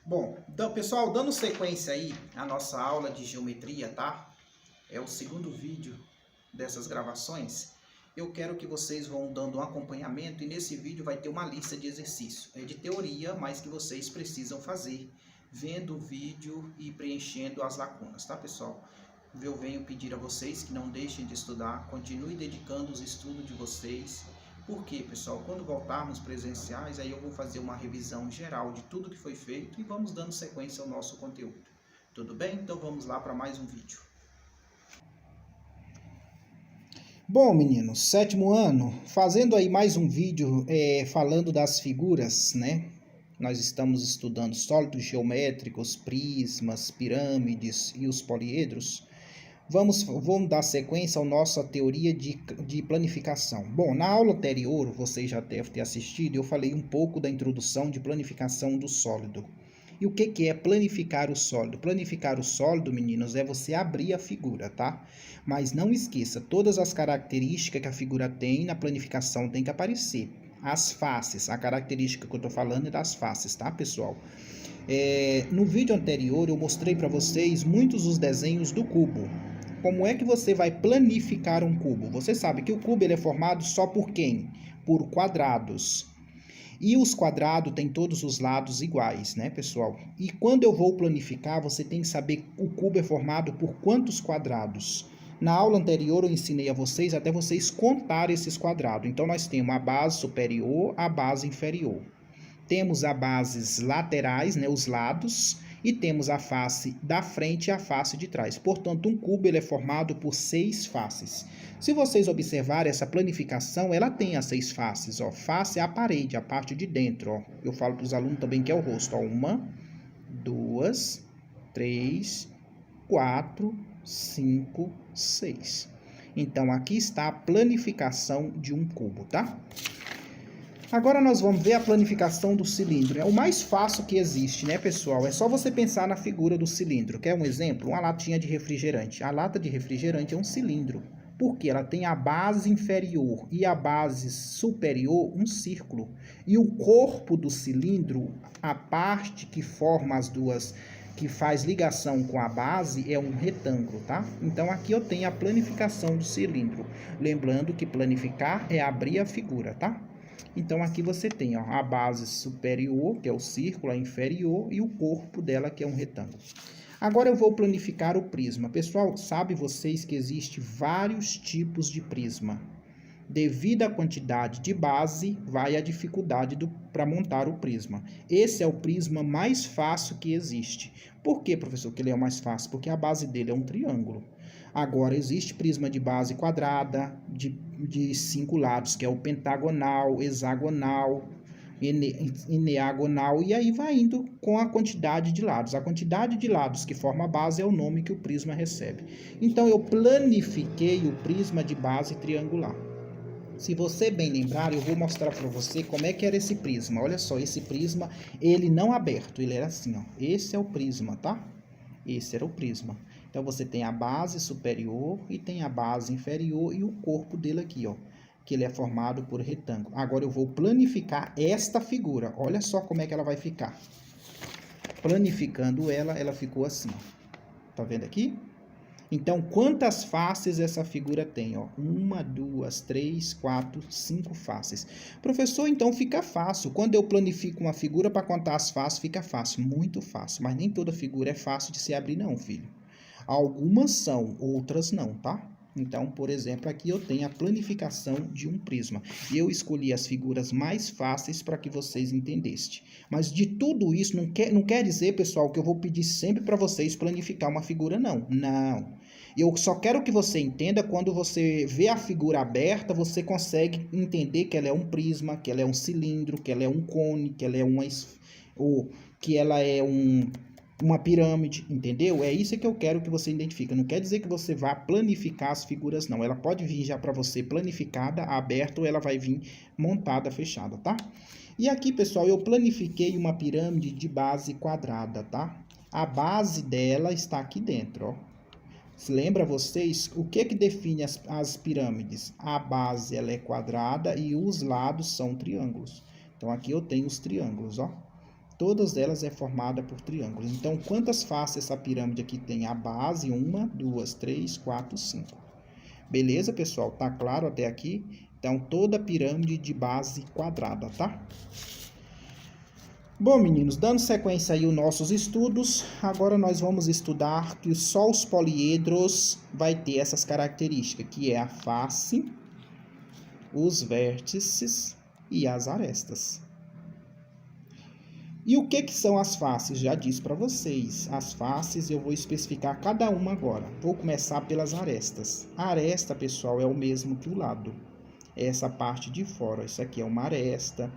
Bom, então, pessoal, dando sequência aí à nossa aula de geometria, tá? É o segundo vídeo dessas gravações. Eu quero que vocês vão dando um acompanhamento e nesse vídeo vai ter uma lista de exercícios. É de teoria, mas que vocês precisam fazer, vendo o vídeo e preenchendo as lacunas, tá, pessoal? Eu venho pedir a vocês que não deixem de estudar, continue dedicando os estudos de vocês. Por quê, pessoal? Quando voltarmos presenciais, aí eu vou fazer uma revisão geral de tudo que foi feito e vamos dando sequência ao nosso conteúdo. Tudo bem? Então vamos lá para mais um vídeo. Bom, meninos, sétimo ano, fazendo aí mais um vídeo falando das figuras, né? Nós estamos estudando sólidos geométricos, prismas, pirâmides e os poliedros. Vamos dar sequência à nossa teoria de planificação. Bom, na aula anterior, vocês já devem ter assistido, eu falei um pouco da introdução de planificação do sólido. E o que é planificar o sólido? Planificar o sólido, meninos, é você abrir a figura, tá? Mas não esqueça, todas as características que a figura tem na planificação tem que aparecer. As faces, a característica que eu estou falando é das faces, tá, pessoal? No vídeo anterior, eu mostrei para vocês muitos dos desenhos do cubo. Como é que você vai planificar um cubo? Você sabe que o cubo ele é formado só por quem? Por quadrados. E os quadrados têm todos os lados iguais, né, pessoal? E quando eu vou planificar, você tem que saber o cubo é formado por quantos quadrados. Na aula anterior eu ensinei a vocês até vocês contar esses quadrados. Então nós temos a base superior, a base inferior. Temos as bases laterais, né, os lados, e temos a face da frente e a face de trás. Portanto, um cubo ele é formado por 6 faces. Se vocês observarem essa planificação, ela tem as 6 faces. Ó. Face é a parede, a parte de dentro. Ó. Eu falo para os alunos também que é o rosto. Ó. 1, 2, 3, 4, 5, 6. Então, aqui está a planificação de um cubo, tá? Agora nós vamos ver a planificação do cilindro. É o mais fácil que existe, né, pessoal? É só você pensar na figura do cilindro. Quer um exemplo? Uma latinha de refrigerante. A lata de refrigerante é um cilindro. Porque ela tem a base inferior e a base superior, um círculo. E o corpo do cilindro, a parte que forma as duas, que faz ligação com a base, é um retângulo, tá? Então aqui eu tenho a planificação do cilindro. Lembrando que planificar é abrir a figura, tá? Então, aqui você tem ó, a base superior, que é o círculo, a inferior, e o corpo dela, que é um retângulo. Agora eu vou planificar o prisma. Pessoal, sabe vocês que existe vários tipos de prisma. Devido à quantidade de base, vai a dificuldade para montar o prisma. Esse é o prisma mais fácil que existe. Por que, professor, que ele é o mais fácil? Porque a base dele é um triângulo. Agora, existe prisma de base quadrada, de 5 lados, que é o pentagonal, hexagonal, eneagonal, e aí vai indo com a quantidade de lados. A quantidade de lados que forma a base é o nome que o prisma recebe. Então, eu planifiquei o prisma de base triangular. Se você bem lembrar, eu vou mostrar para você como é que era esse prisma. Olha só, esse prisma, ele não aberto, ele era assim, ó. Esse é o prisma, tá? Esse era o prisma. Então, você tem a base superior e tem a base inferior e o corpo dele aqui, ó. Que ele é formado por retângulo. Agora, eu vou planificar esta figura. Olha só como é que ela vai ficar. Planificando ela, ela ficou assim, ó. Tá vendo aqui? Então, quantas faces essa figura tem? Ó? 1, 2, 3, 4, 5 faces. Professor, então fica fácil. Quando eu planifico uma figura para contar as faces, fica fácil. Muito fácil. Mas nem toda figura é fácil de se abrir, não, filho. Algumas são, outras não, tá? Então, por exemplo, aqui eu tenho a planificação de um prisma. E eu escolhi as figuras mais fáceis para que vocês entendessem. Mas de tudo isso, não quer dizer, pessoal, que eu vou pedir sempre para vocês planificar uma figura, não. Não. Eu só quero que você entenda, quando você vê a figura aberta, você consegue entender que ela é um prisma, que ela é um cilindro, que ela é um cone, que ela é uma pirâmide, entendeu? É isso que eu quero que você identifique. Não quer dizer que você vá planificar as figuras, não. Ela pode vir já para você planificada, aberta, ou ela vai vir montada, fechada, tá? E aqui, pessoal, eu planifiquei uma pirâmide de base quadrada, tá? A base dela está aqui dentro, ó. Lembra vocês o que define as pirâmides? A base ela é quadrada e os lados são triângulos. Então, aqui eu tenho os triângulos, ó. Todas elas é formada por triângulos. Então, quantas faces essa pirâmide aqui tem? A base, 1, 2, 3, 4, 5. Beleza, pessoal? Tá claro até aqui? Então, toda pirâmide de base quadrada, tá? Bom, meninos, dando sequência aí aos nossos estudos, agora nós vamos estudar que só os poliedros vai ter essas características, que é a face, os vértices e as arestas. E o que são as faces? Já disse para vocês. As faces eu vou especificar cada uma agora. Vou começar pelas arestas. A aresta, pessoal, é o mesmo que o lado. Essa parte de fora. Isso aqui é uma aresta,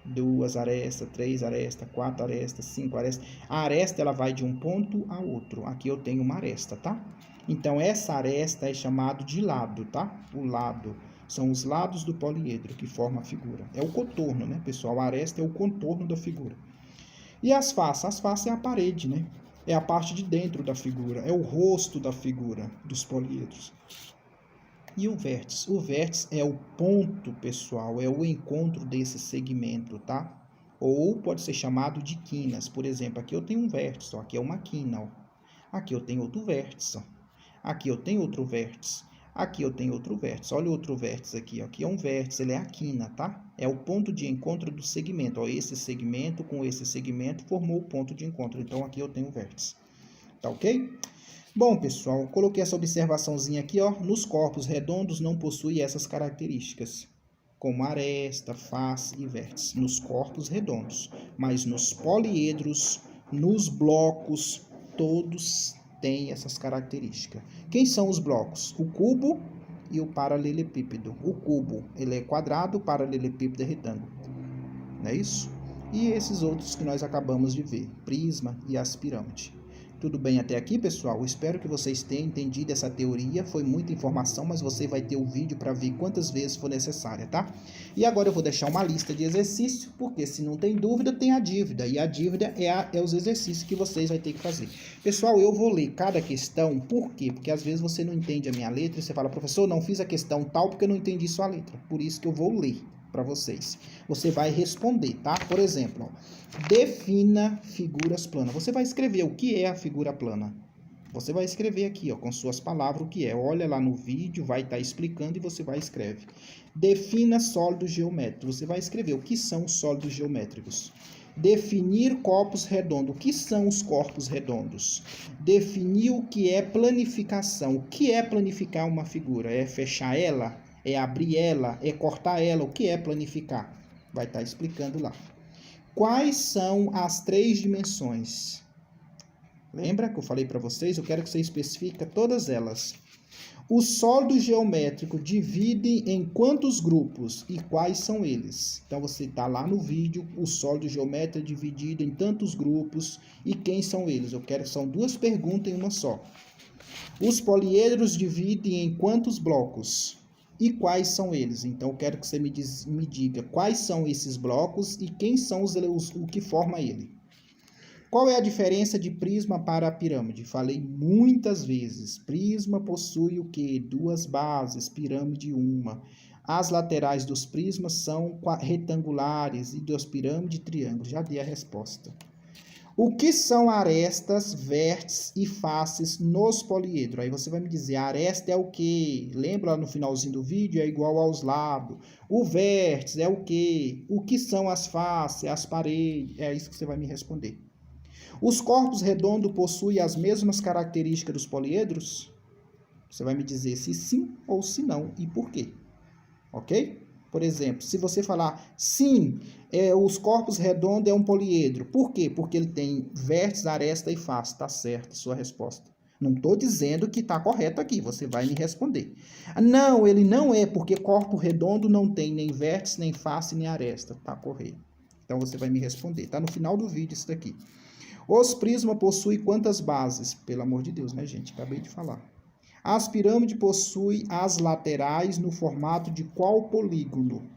2 arestas, 3 arestas, 4 arestas, 5 arestas. A aresta ela vai de um ponto a outro. Aqui eu tenho uma aresta, tá? Então essa aresta é chamado de lado, tá? O lado. São os lados do poliedro que formam a figura. É o contorno, né, pessoal? A aresta é o contorno da figura. E as faces? As faces é a parede, né? É a parte de dentro da figura, é o rosto da figura dos poliedros. E o vértice? O vértice é o ponto, pessoal, é o encontro desse segmento, tá? Ou pode ser chamado de quinas. Por exemplo, aqui eu tenho um vértice, ó, aqui é uma quina, ó. Aqui eu tenho outro vértice, ó. Aqui eu tenho outro vértice. Aqui eu tenho outro vértice. Olha o outro vértice aqui, ó. Aqui é um vértice, ele é a quina, tá? É o ponto de encontro do segmento, ó. Esse segmento com esse segmento formou o ponto de encontro. Então, aqui eu tenho um vértice. Tá ok? Bom, pessoal, coloquei essa observaçãozinha aqui, ó. Nos corpos redondos não possui essas características, como aresta, face e vértice. Nos corpos redondos. Mas nos poliedros, nos blocos, todos tem essas características. Quem são os blocos? O cubo e o paralelepípedo. O cubo, ele é quadrado, o paralelepípedo é retângulo. Não é isso? E esses outros que nós acabamos de ver, prisma e as pirâmides. Tudo bem até aqui, pessoal? Espero que vocês tenham entendido essa teoria. Foi muita informação, mas você vai ter o vídeo para ver quantas vezes for necessária, tá? E agora eu vou deixar uma lista de exercícios, porque se não tem dúvida, tem a dívida. E a dívida é os exercícios que vocês vão ter que fazer. Pessoal, eu vou ler cada questão. Por quê? Porque às vezes você não entende a minha letra e você fala, professor, não fiz a questão tal porque eu não entendi sua letra. Por isso que eu vou ler para vocês. Você vai responder, tá? Por exemplo, ó, defina figuras planas. Você vai escrever o que é a figura plana. Você vai escrever aqui, ó, com suas palavras o que é. Olha lá no vídeo, vai estar explicando e você vai escrever. Defina sólidos geométricos. Você vai escrever o que são os sólidos geométricos. Definir corpos redondos. O que são os corpos redondos? Definir o que é planificação. O que é planificar uma figura? É fechar ela? É abrir ela? É cortar ela? O que é planificar? Vai estar explicando lá. Quais são as 3 dimensões? Lembra que eu falei para vocês? Eu quero que você especifique todas elas. O sólido geométrico divide em quantos grupos e quais são eles? Então, você está lá no vídeo, o sólido geométrico é dividido em tantos grupos e quem são eles? Eu quero que são 2 perguntas em uma só. Os poliedros dividem em quantos blocos? E quais são eles? Então, eu quero que você me diga quais são esses blocos e quem são o que forma ele. Qual é a diferença de prisma para a pirâmide? Falei muitas vezes. Prisma possui o quê? 2 bases, pirâmide 1. As laterais dos prismas são retangulares e das pirâmides triângulos. Já dei a resposta. O que são arestas, vértices e faces nos poliedros? Aí você vai me dizer, a aresta é o quê? Lembra lá no finalzinho do vídeo? É igual aos lados. O vértice é o quê? O que são as faces, as paredes? É isso que você vai me responder. Os corpos redondos possuem as mesmas características dos poliedros? Você vai me dizer se sim ou se não e por quê. Ok? Por exemplo, se você falar sim, os corpos redondos é um poliedro. Por quê? Porque ele tem vértice, aresta e face. Está certo, sua resposta. Não estou dizendo que está correto aqui, você vai me responder. Não, ele não é, porque corpo redondo não tem nem vértice, nem face, nem aresta. Está correto. Então você vai me responder. Está no final do vídeo isso daqui. Os prismas possuem quantas bases? Pelo amor de Deus, né, gente? Acabei de falar. As pirâmides possuem as laterais no formato de qual polígono?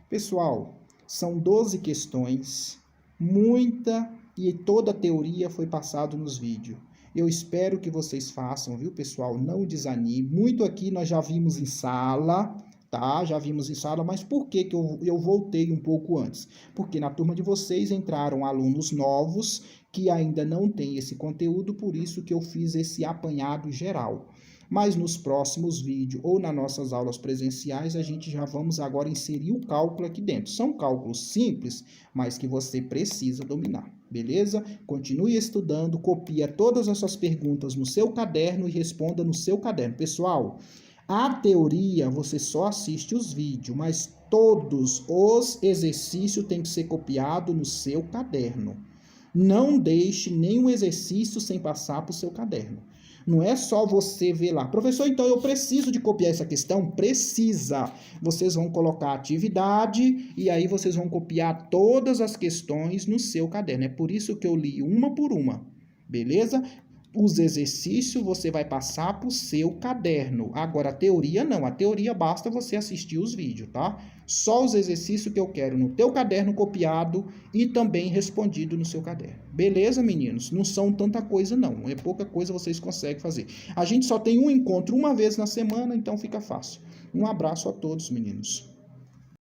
Pessoal, são 12 questões, muita e toda a teoria foi passada nos vídeos. Eu espero que vocês façam, viu, pessoal? Não desanime. Muito aqui nós já vimos em sala, tá? Já vimos isso, mas por que eu voltei um pouco antes? Porque na turma de vocês entraram alunos novos que ainda não têm esse conteúdo, por isso que eu fiz esse apanhado geral. Mas nos próximos vídeos ou nas nossas aulas presenciais, a gente já vamos agora inserir o cálculo aqui dentro. São cálculos simples, mas que você precisa dominar, beleza? Continue estudando, copia todas essas perguntas no seu caderno e responda no seu caderno. Pessoal, a teoria você só assiste os vídeos, mas todos os exercícios têm que ser copiado no seu caderno. Não deixe nenhum exercício sem passar para o seu caderno. Não é só você ver lá, professor, então eu preciso de copiar essa questão? Precisa. Vocês vão colocar atividade e aí vocês vão copiar todas as questões no seu caderno. É por isso que eu li uma por uma, beleza? Os exercícios você vai passar para o seu caderno. Agora, a teoria não. A teoria basta você assistir os vídeos, tá? Só os exercícios que eu quero no teu caderno copiado e também respondido no seu caderno. Beleza, meninos? Não são tanta coisa, não. É pouca coisa vocês conseguem fazer. A gente só tem um encontro uma vez na semana, então fica fácil. Um abraço a todos, meninos.